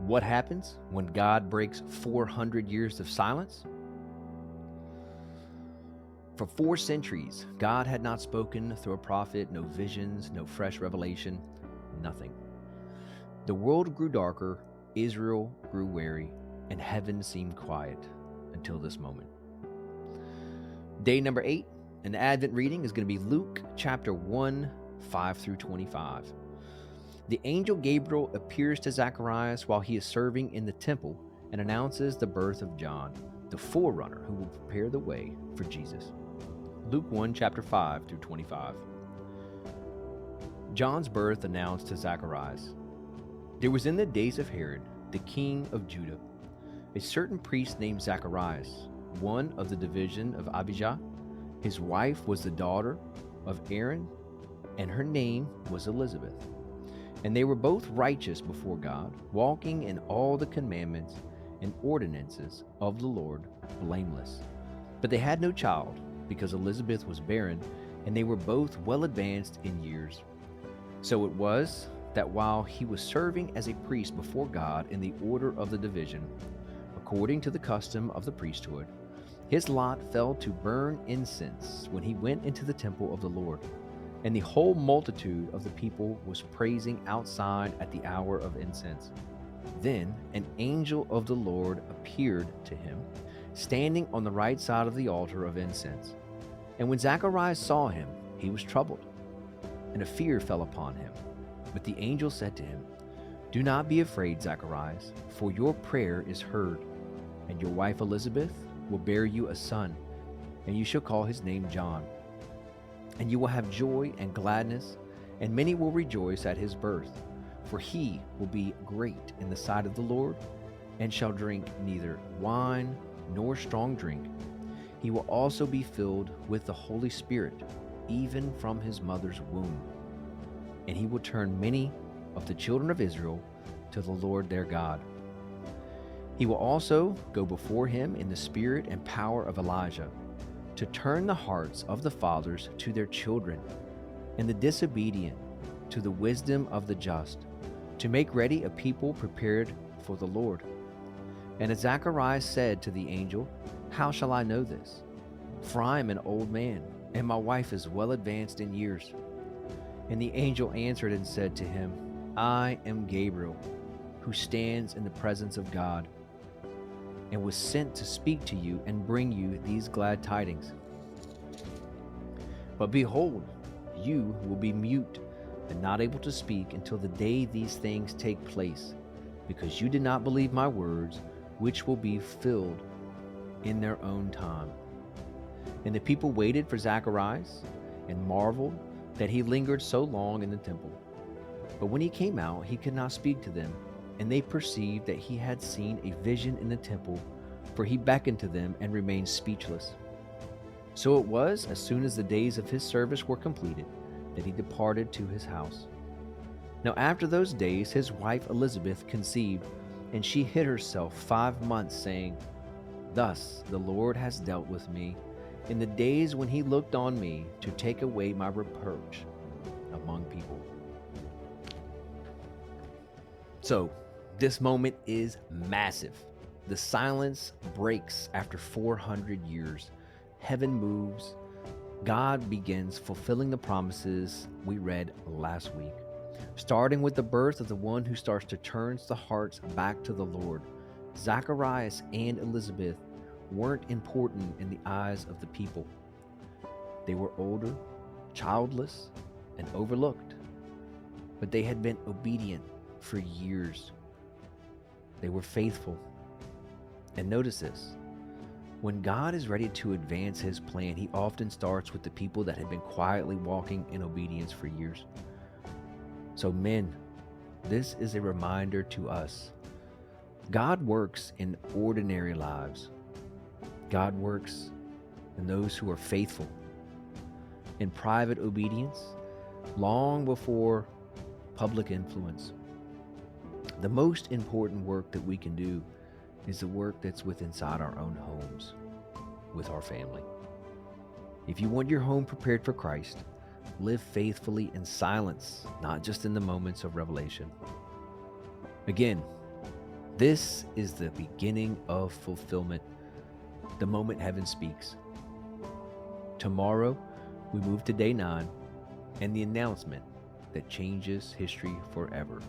What happens when God breaks 400 years of silence? For 4 centuries, God had not spoken through a prophet, no visions, no fresh revelation, nothing. The world grew darker, Israel grew weary, and heaven seemed quiet until this moment. Day number 8, an Advent reading is going to be Luke chapter 1, 5 through 25. The angel Gabriel appears to Zechariah while he is serving in the temple and announces the birth of John, the forerunner who will prepare the way for Jesus. Luke 1, chapter 5 through 25. John's birth announced to Zechariah. There was in the days of Herod, the king of Judah, a certain priest named Zechariah, one of the division of Abijah. His wife was the daughter of Aaron, and her name was Elizabeth. And they were both righteous before God, walking in all the commandments and ordinances of the Lord, blameless. But they had no child, because Elizabeth was barren, and they were both well advanced in years. So it was that while he was serving as a priest before God in the order of the division, according to the custom of the priesthood, his lot fell to burn incense when he went into the temple of the Lord. And the whole multitude of the people was praising outside at the hour of incense. Then an angel of the Lord appeared to him, standing on the right side of the altar of incense. And when Zacharias saw him, he was troubled, and a fear fell upon him. But the angel said to him, "Do not be afraid, Zacharias, for your prayer is heard, and your wife Elizabeth will bear you a son, and you shall call his name John. And you will have joy and gladness, and many will rejoice at his birth, for he will be great in the sight of the Lord, and shall drink neither wine nor strong drink. He will also be filled with the Holy Spirit, even from his mother's womb. And he will turn many of the children of Israel to the Lord their God. He will also go before him in the spirit and power of Elijah, to turn the hearts of the fathers to their children, and the disobedient to the wisdom of the just, to make ready a people prepared for the Lord." And as Zacharias said to the angel, "How shall I know this? For I am an old man, and my wife is well advanced in years." And the angel answered and said to him, "I am Gabriel, who stands in the presence of God, and was sent to speak to you and bring you these glad tidings. But behold, you will be mute and not able to speak until the day these things take place, because you did not believe my words, which will be filled in their own time." And the people waited for Zacharias and marveled that he lingered so long in the temple. But when he came out, he could not speak to them. And they perceived that he had seen a vision in the temple, for he beckoned to them and remained speechless. So it was, as soon as the days of his service were completed, that he departed to his house. Now after those days his wife Elizabeth conceived, and she hid herself 5 months, saying, "Thus the Lord has dealt with me in the days when he looked on me to take away my reproach among people." So, this moment is massive. The silence breaks after 400 years. Heaven moves. God begins fulfilling the promises we read last week, starting with the birth of the one who starts to turn the hearts back to the Lord. Zacharias and Elizabeth weren't important in the eyes of the people. They were older, childless, and overlooked, but they had been obedient for years. They were faithful. And notice this: when God is ready to advance his plan, he often starts with the people that had been quietly walking in obedience for years. So men, this is a reminder to us. God works in ordinary lives. God works in those who are faithful, in private obedience, long before public influence. The most important work that we can do is the work that's inside our own homes, with our family. If you want your home prepared for Christ, live faithfully in silence, not just in the moments of revelation. Again, This is the beginning of fulfillment, the moment heaven speaks. Tomorrow, we move to day 9 and the announcement that changes history forever.